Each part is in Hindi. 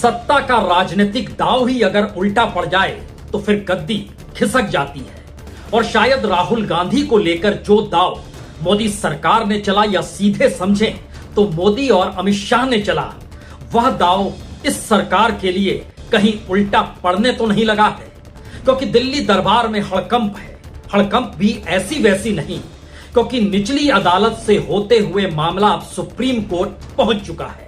सत्ता का राजनीतिक दांव ही अगर उल्टा पड़ जाए तो फिर गद्दी खिसक जाती है। और शायद राहुल गांधी को लेकर जो दांव मोदी सरकार ने चला, या सीधे समझें तो मोदी और अमित शाह ने चला, वह दांव इस सरकार के लिए कहीं उल्टा पड़ने तो नहीं लगा है। क्योंकि दिल्ली दरबार में हड़कंप है। हड़कंप भी ऐसी वैसी नहीं, क्योंकि निचली अदालत से होते हुए मामला अब सुप्रीम कोर्ट पहुंच चुका है।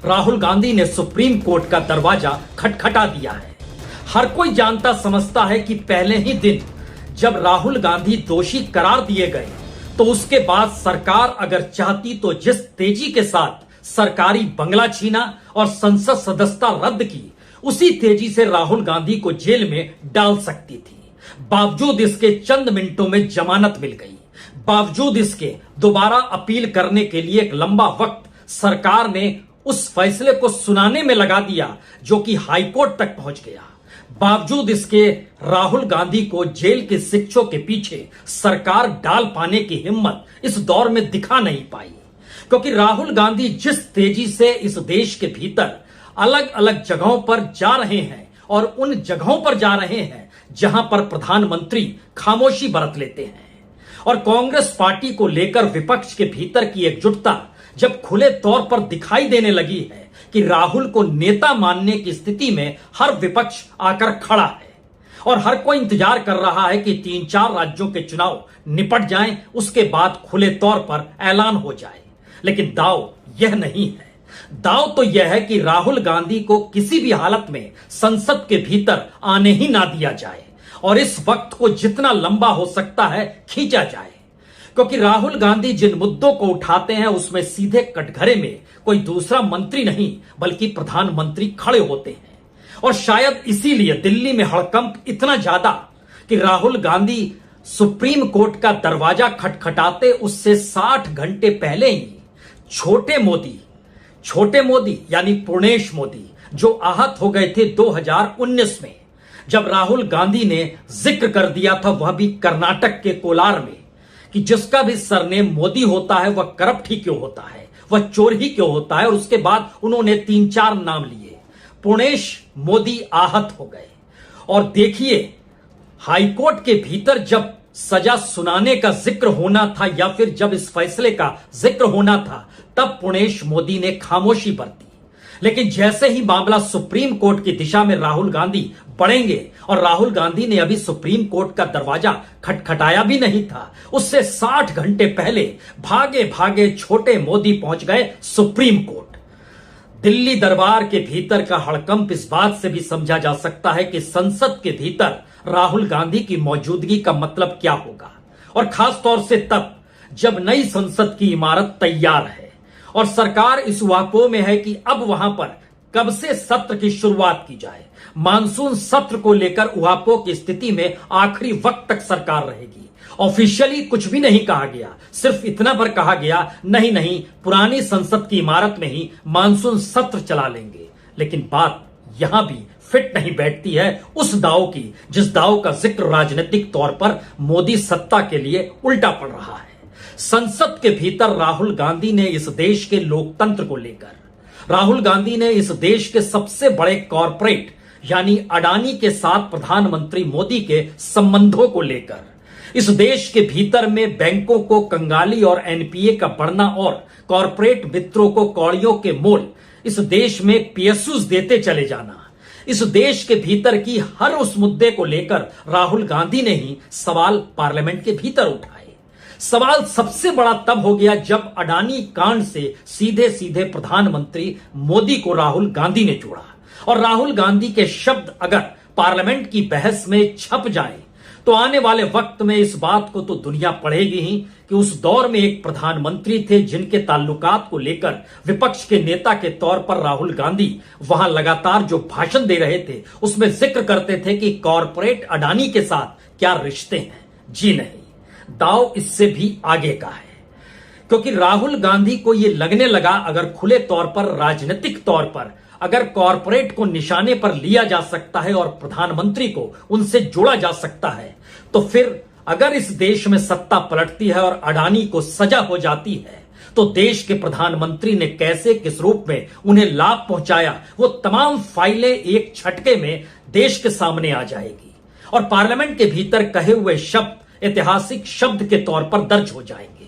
राहुल गांधी ने सुप्रीम कोर्ट का दरवाजा खटखटा दिया है। हर कोई जानता समझता है कि पहले ही दिन जब राहुल गांधी दोषी करार दिए गए, तो उसके बाद सरकार अगर चाहती तो जिस तेजी के साथ सरकारी बंगला छीना और संसद सदस्यता रद्द की, उसी तेजी से राहुल गांधी को जेल में डाल सकती थी। बावजूद इसके चंद मिनटों में जमानत मिल गई। बावजूद इसके दोबारा अपील करने के लिए एक लंबा वक्त सरकार ने उस फैसले को सुनाने में लगा दिया, जो कि हाईकोर्ट तक पहुंच गया। बावजूद इसके राहुल गांधी को जेल के शिक्षों के पीछे सरकार डाल पाने की हिम्मत इस दौर में दिखा नहीं पाई। क्योंकि राहुल गांधी जिस तेजी से इस देश के भीतर अलग अलग जगहों पर जा रहे हैं, और उन जगहों पर जा रहे हैं जहां पर प्रधानमंत्री खामोशी बरत लेते हैं, और कांग्रेस पार्टी को लेकर विपक्ष के भीतर की एकजुटता जब खुले तौर पर दिखाई देने लगी है कि राहुल को नेता मानने की स्थिति में हर विपक्ष आकर खड़ा है, और हर कोई इंतजार कर रहा है कि 3-4 राज्यों के चुनाव निपट जाएं, उसके बाद खुले तौर पर ऐलान हो जाए। लेकिन दांव यह नहीं है। दांव तो यह है कि राहुल गांधी को किसी भी हालत में संसद के भीतर आने ही ना दिया जाए, और इस वक्त को जितना लंबा हो सकता है खींचा जाए। क्योंकि राहुल गांधी जिन मुद्दों को उठाते हैं उसमें सीधे कटघरे में कोई दूसरा मंत्री नहीं बल्कि प्रधानमंत्री खड़े होते हैं। और शायद इसीलिए दिल्ली में हड़कंप इतना ज्यादा कि राहुल गांधी सुप्रीम कोर्ट का दरवाजा खटखटाते उससे 60 घंटे पहले ही छोटे मोदी यानी पूर्णेश मोदी, जो आहत हो गए थे 2019 में, जब राहुल गांधी ने जिक्र कर दिया था, वह भी कर्नाटक के कोलार में, कि जिसका भी सरनेम मोदी होता है वह करप्ट ही क्यों होता है, वह चोर ही क्यों होता है। और उसके बाद उन्होंने 3-4 नाम लिए। पूर्णेश मोदी आहत हो गए। और देखिए, हाईकोर्ट के भीतर जब सजा सुनाने का जिक्र होना था, या फिर जब इस फैसले का जिक्र होना था, तब पूर्णेश मोदी ने खामोशी बरती। लेकिन जैसे ही मामला सुप्रीम कोर्ट की दिशा में राहुल गांधी बढ़ेंगे, और राहुल गांधी ने अभी सुप्रीम कोर्ट का दरवाजा खटखटाया भी नहीं था, उससे 60 घंटे पहले भागे भागे छोटे मोदी पहुंच गए सुप्रीम कोर्ट। दिल्ली दरबार के भीतर का हड़कंप इस बात से भी समझा जा सकता है कि संसद के भीतर राहुल गांधी की मौजूदगी का मतलब क्या होगा, और खास तौर से तब जब नई संसद की इमारत तैयार है और सरकार इस वापो में है कि अब वहां पर कब से सत्र की शुरुआत की जाए। मानसून सत्र को लेकर उहापोह की स्थिति में आखिरी वक्त तक सरकार रहेगी। ऑफिशियली कुछ भी नहीं कहा गया, सिर्फ इतना पर कहा गया, नहीं पुरानी संसद की इमारत में ही मानसून सत्र चला लेंगे। लेकिन बात यहां भी फिट नहीं बैठती है उस दाव की, जिस दाव का जिक्र राजनीतिक तौर पर मोदी सत्ता के लिए उल्टा पड़ रहा है। संसद के भीतर राहुल गांधी ने इस देश के लोकतंत्र को लेकर, राहुल गांधी ने इस देश के सबसे बड़े कॉरपोरेट यानी अडानी के साथ प्रधानमंत्री मोदी के संबंधों को लेकर, इस देश के भीतर में बैंकों को कंगाली और एनपीए का बढ़ना, और कॉरपोरेट मित्रों को कौड़ियों के मोल इस देश में पीएसयूज देते चले जाना, इस देश के भीतर की हर उस मुद्दे को लेकर राहुल गांधी ने ही सवाल पार्लियामेंट के भीतर उठाए। सवाल सबसे बड़ा तब हो गया जब अडानी कांड से सीधे सीधे प्रधानमंत्री मोदी को राहुल गांधी ने जोड़ा, और राहुल गांधी के शब्द अगर पार्लियामेंट की बहस में छप जाएं, तो आने वाले वक्त में इस बात को तो दुनिया पढ़ेगी ही कि उस दौर में एक प्रधानमंत्री थे जिनके ताल्लुकात को लेकर विपक्ष के नेता के तौर पर राहुल गांधी वहां लगातार जो भाषण दे रहे थे उसमें जिक्र करते थे कि कॉरपोरेट अडानी के साथ क्या रिश्ते हैं। जी नहीं, दाव इससे भी आगे का है। क्योंकि राहुल गांधी को यह लगने लगा अगर खुले तौर पर राजनीतिक तौर पर अगर कॉरपोरेट को निशाने पर लिया जा सकता है और प्रधानमंत्री को उनसे जोड़ा जा सकता है, तो फिर अगर इस देश में सत्ता पलटती है और अडानी को सजा हो जाती है, तो देश के प्रधानमंत्री ने कैसे किस रूप में उन्हें लाभ पहुंचाया, वो तमाम फाइलें एक झटके में देश के सामने आ जाएगी और पार्लियामेंट के भीतर कहे हुए शब्द ऐतिहासिक शब्द के तौर पर दर्ज हो जाएंगे।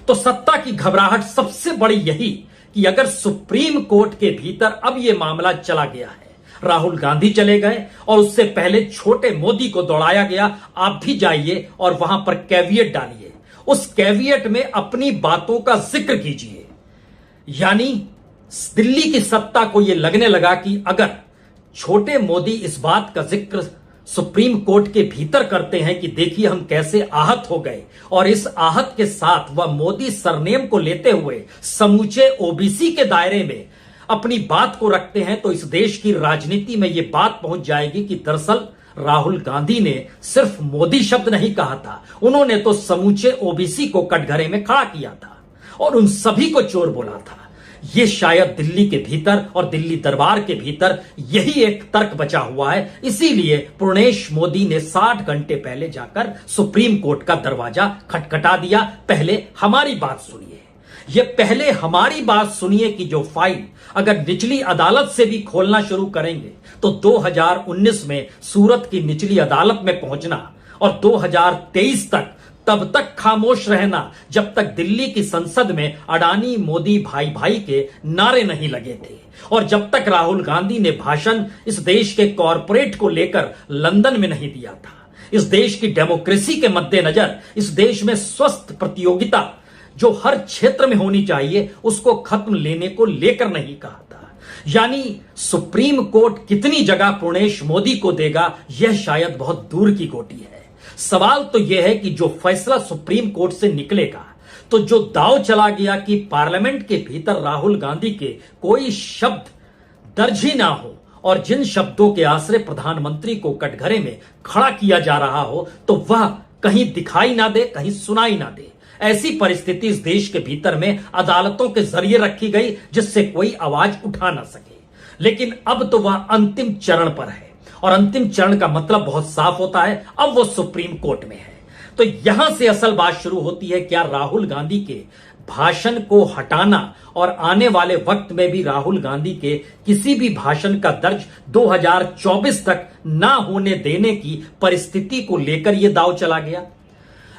तो सत्ता की घबराहट सबसे बड़ी यही कि अगर सुप्रीम कोर्ट के भीतर अब यह मामला चला गया है, राहुल गांधी चले गए और उससे पहले छोटे मोदी को दौड़ाया गया, आप भी जाइए और वहां पर कैविएट डालिए, उस कैविएट में अपनी बातों का जिक्र कीजिए। यानी दिल्ली की सत्ता को यह लगने लगा कि अगर छोटे मोदी इस बात का जिक्र सुप्रीम कोर्ट के भीतर करते हैं कि देखिए हम कैसे आहत हो गए, और इस आहत के साथ वह मोदी सरनेम को लेते हुए समूचे ओबीसी के दायरे में अपनी बात को रखते हैं, तो इस देश की राजनीति में यह बात पहुंच जाएगी कि दरअसल राहुल गांधी ने सिर्फ मोदी शब्द नहीं कहा था, उन्होंने तो समूचे ओबीसी को कटघरे में खड़ा किया था और उन सभी को चोर बोला था। यह शायद दिल्ली के भीतर और दिल्ली दरबार के भीतर यही एक तर्क बचा हुआ है। इसीलिए पूर्णेश मोदी ने 60 घंटे पहले जाकर सुप्रीम कोर्ट का दरवाजा खटखटा दिया। पहले हमारी बात सुनिए, यह पहले हमारी बात सुनिए कि जो फाइल अगर निचली अदालत से भी खोलना शुरू करेंगे तो 2019 में सूरत की निचली अदालत में पहुंचना और 2023 तक तब तक खामोश रहना जब तक दिल्ली की संसद में अडानी मोदी भाई भाई के नारे नहीं लगे थे, और जब तक राहुल गांधी ने भाषण इस देश के कॉरपोरेट को लेकर लंदन में नहीं दिया था। इस देश की डेमोक्रेसी के मद्देनजर इस देश में स्वस्थ प्रतियोगिता जो हर क्षेत्र में होनी चाहिए उसको खत्म लेने को लेकर नहीं कहा था। यानी सुप्रीम कोर्ट कितनी जगह पूर्णेश मोदी को देगा यह शायद बहुत दूर की गोटी है। सवाल तो यह है कि जो फैसला सुप्रीम कोर्ट से निकलेगा, तो जो दांव चला गया कि पार्लियामेंट के भीतर राहुल गांधी के कोई शब्द दर्ज ही ना हो और जिन शब्दों के आश्रय प्रधानमंत्री को कटघरे में खड़ा किया जा रहा हो तो वह कहीं दिखाई ना दे, कहीं सुनाई ना दे। ऐसी परिस्थिति इस देश के भीतर में अदालतों के जरिए रखी गई जिससे कोई आवाज उठा ना सके। लेकिन अब तो वह अंतिम चरण पर है और अंतिम चरण का मतलब बहुत साफ होता है, अब वो सुप्रीम कोर्ट में है। तो यहां से असल बात शुरू होती है, क्या राहुल गांधी के भाषण को हटाना और आने वाले वक्त में भी राहुल गांधी के किसी भी भाषण का दर्ज 2024 तक ना होने देने की परिस्थिति को लेकर यह दांव चला गया।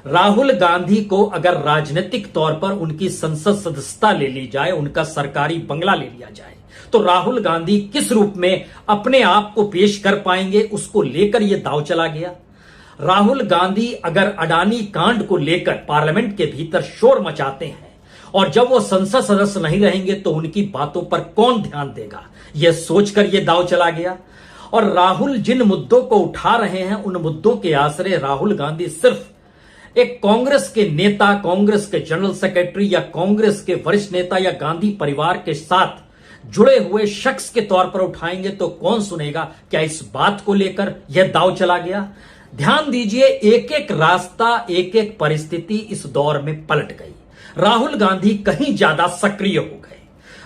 राहुल गांधी को अगर राजनीतिक तौर पर उनकी संसद सदस्यता ले ली जाए, उनका सरकारी बंगला ले लिया जाए, तो राहुल गांधी किस रूप में अपने आप को पेश कर पाएंगे, उसको लेकर यह दांव चला गया। राहुल गांधी अगर अडानी कांड को लेकर पार्लियामेंट के भीतर शोर मचाते हैं और जब वो संसद सदस्य नहीं रहेंगे तो उनकी बातों पर कौन ध्यान देगा, यह सोचकर यह दांव चला गया। और राहुल जिन मुद्दों को उठा रहे हैं उन मुद्दों के आश्रय राहुल गांधी सिर्फ एक कांग्रेस के नेता, कांग्रेस के जनरल सेक्रेटरी या कांग्रेस के वरिष्ठ नेता या गांधी परिवार के साथ जुड़े हुए शख्स के तौर पर उठाएंगे तो कौन सुनेगा। क्या इस बात को लेकर यह दांव चला गया? ध्यान दीजिए, एक एक रास्ता, एक एक परिस्थिति इस दौर में पलट गई। राहुल गांधी कहीं ज्यादा सक्रिय हो गए।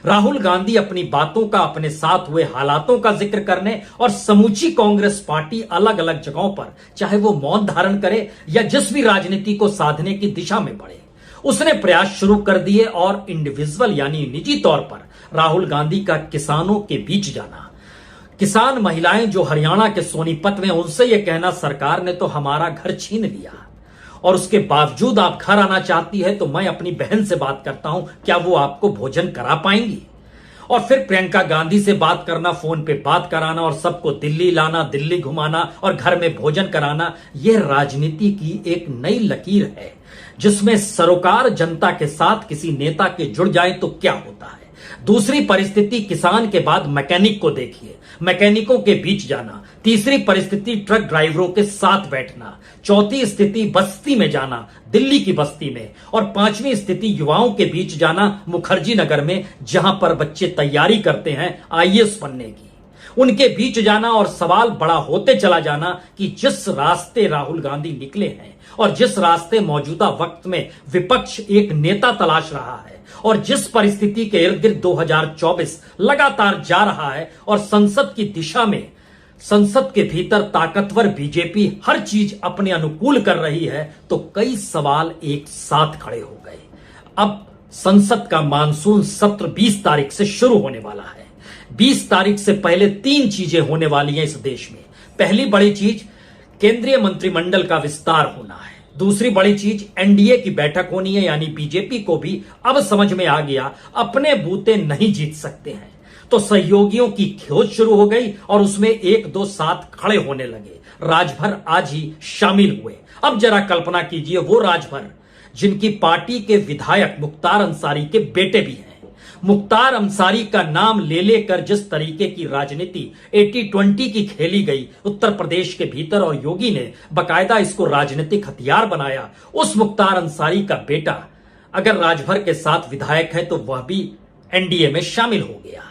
राहुल गांधी अपनी बातों का, अपने साथ हुए हालातों का जिक्र करने और समूची कांग्रेस पार्टी अलग अलग जगहों पर चाहे वो मौन धारण करे या जिस भी राजनीति को साधने की दिशा में बढ़े, उसने प्रयास शुरू कर दिए। और इंडिविजुअल यानी निजी तौर पर राहुल गांधी का किसानों के बीच जाना, किसान महिलाएं जो हरियाणा के सोनीपत में, उनसे यह कहना सरकार ने तो हमारा घर छीन लिया और उसके बावजूद आप घर आना चाहती है तो मैं अपनी बहन से बात करता हूं, क्या वो आपको भोजन करा पाएंगी? और फिर प्रियंका गांधी से बात करना, फोन पे बात कराना और सबको दिल्ली लाना, दिल्ली घुमाना और घर में भोजन कराना, यह राजनीति की एक नई लकीर है जिसमें सरोकार जनता के साथ किसी नेता के जुड़ जाए तो क्या होता है। दूसरी परिस्थिति, किसान के बाद मैकेनिक को देखिए, मैकेनिकों के बीच जाना। तीसरी परिस्थिति, ट्रक ड्राइवरों के साथ बैठना। चौथी स्थिति, बस्ती में जाना, दिल्ली की बस्ती में। और पांचवी स्थिति, युवाओं के बीच जाना, मुखर्जी नगर में, जहां पर बच्चे तैयारी करते हैं आईएएस बनने की, उनके बीच जाना। और सवाल बड़ा होते चला जाना कि जिस रास्ते राहुल गांधी निकले हैं और जिस रास्ते मौजूदा वक्त में विपक्ष एक नेता तलाश रहा है और जिस परिस्थिति के इर्द गिर्द 2024 लगातार जा रहा है और संसद की दिशा में, संसद के भीतर ताकतवर बीजेपी हर चीज अपने अनुकूल कर रही है, तो कई सवाल एक साथ खड़े हो गए। अब संसद का मानसून सत्र 20 तारीख से शुरू होने वाला है। 20 तारीख से पहले 3 चीजें होने वाली हैं इस देश में। पहली बड़ी चीज केंद्रीय मंत्रिमंडल का विस्तार होना है। दूसरी बड़ी चीज एनडीए की बैठक होनी है, यानी बीजेपी को भी अब समझ में आ गया अपने बूते नहीं जीत सकते हैं, तो सहयोगियों की खोज शुरू हो गई और उसमें 1-2 साथ खड़े होने लगे। राजभर आज ही शामिल हुए। अब जरा कल्पना कीजिए वो राजभर जिनकी पार्टी के विधायक मुख्तार अंसारी के बेटे भी हैं। मुख्तार अंसारी का नाम ले लेकर जिस तरीके की राजनीति 80-20 की खेली गई उत्तर प्रदेश के भीतर और योगी ने बकायदा इसको राजनीतिक हथियार बनाया, उस मुख्तार अंसारी का बेटा अगर राजभर के साथ विधायक है तो वह भी एनडीए में शामिल हो गया।